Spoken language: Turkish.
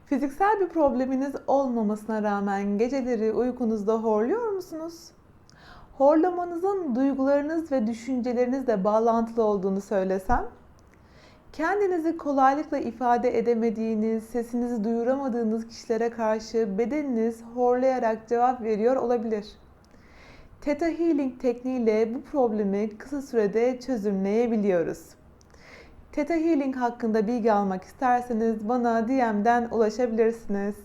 Fiziksel bir probleminiz olmamasına rağmen geceleri uykunuzda horluyor musunuz? Horlamanızın duygularınız ve düşüncelerinizle bağlantılı olduğunu söylesem? Kendinizi kolaylıkla ifade edemediğiniz, sesinizi duyuramadığınız kişilere karşı bedeniniz horlayarak cevap veriyor olabilir. Theta Healing tekniğiyle bu problemi kısa sürede çözümleyebiliyoruz. Theta Healing hakkında bilgi almak isterseniz bana DM'den ulaşabilirsiniz.